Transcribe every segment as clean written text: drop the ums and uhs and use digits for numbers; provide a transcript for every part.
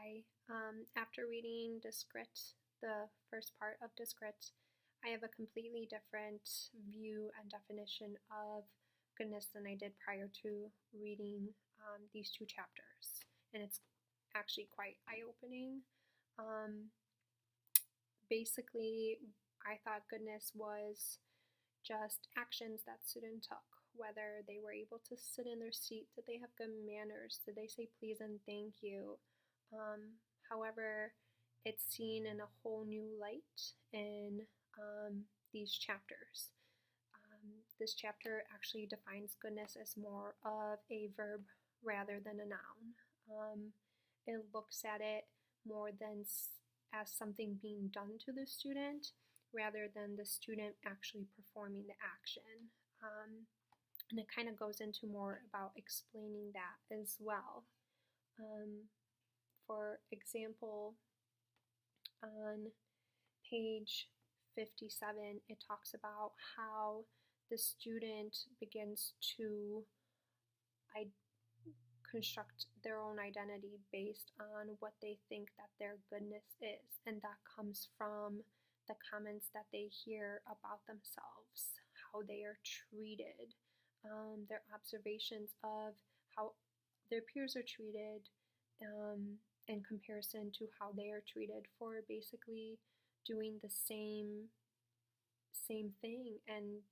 Hi. After reading Discrit, the first part of Discrit, I have a completely different view and definition of goodness than I did prior to reading these two chapters. And it's actually quite eye-opening. Basically, I thought goodness was just actions that students took, whether they were able to sit in their seat, did they have good manners, did they say please and thank you. However, it's seen in a whole new light in these chapters. This chapter actually defines goodness as more of a verb rather than a noun. It looks at it more than as something being done to the student rather than the student actually performing the action. And it kind of goes into more about explaining that as well. For example, on page 57, it talks about how the student begins to construct their own identity based on what they think that their goodness is, and that comes from the comments that they hear about themselves, how they are treated, their observations of how their peers are treated in comparison to how they are treated for basically doing the same thing and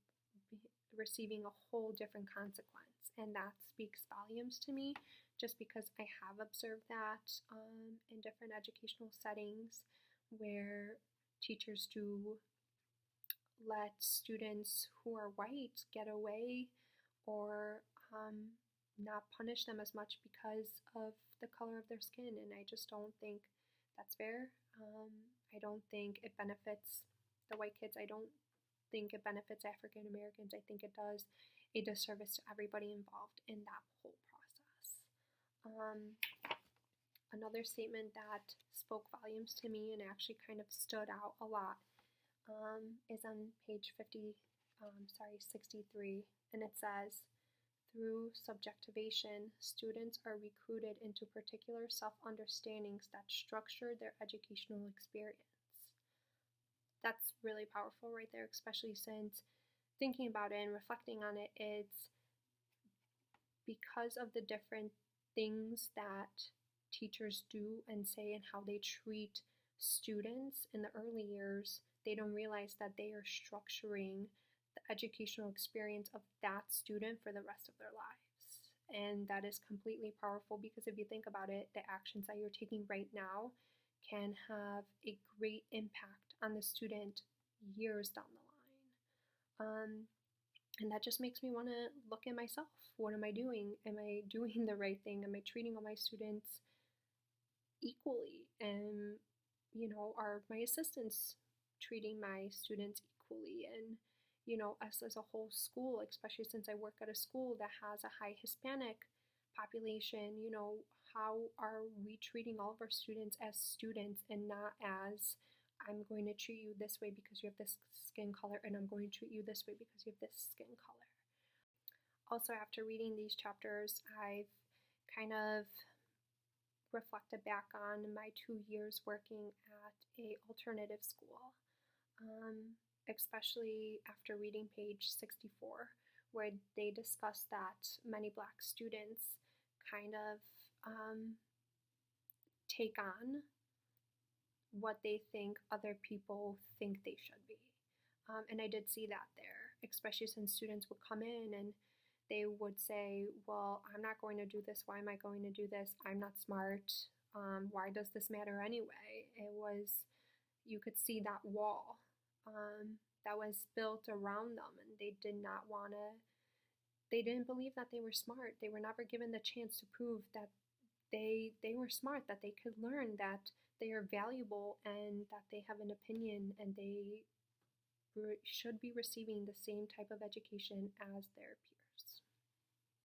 receiving a whole different consequence. And that speaks volumes to me, just because I have observed that in different educational settings where teachers do let students who are white get away or not punish them as much because of the color of their skin. And I just don't think that's fair. I don't think it benefits the white kids. I don't think it benefits African Americans. I think it does a disservice to everybody involved in that whole process. Another statement that spoke volumes to me and actually kind of stood out a lot is on page 63, and it says, through subjectivation, students are recruited into particular self-understandings that structure their educational experience. That's really powerful right there, especially since thinking about it and reflecting on it, it's because of the different things that teachers do and say and how they treat students in the early years, they don't realize that they are structuring the educational experience of that student for the rest of their lives. And that is completely powerful, because if you think about it, the actions that you're taking right now can have a great impact on the student years down the line. And that just makes me want to look at myself. What am I doing? Am I doing the right thing? Am I treating all my students equally? And, are my assistants treating my students equally? And, us as a whole school, especially since I work at a school that has a high Hispanic population, how are we treating all of our students as students and not as, I'm going to treat you this way because you have this skin color, and I'm going to treat you this way because you have this skin color. Also, after reading these chapters, I've kind of reflected back on my 2 years working at a alternative school, especially after reading page 64, where they discuss that many Black students kind of take on what they think other people think they should be. And I did see that there, especially since students would come in and they would say, well, I'm not going to do this. Why am I going to do this? I'm not smart. Why does this matter anyway? You could see that wall that was built around them, and they didn't believe that they were smart. They were never given the chance to prove that they were smart, that they could learn, that they are valuable, and that they have an opinion, and they should be receiving the same type of education as their peers.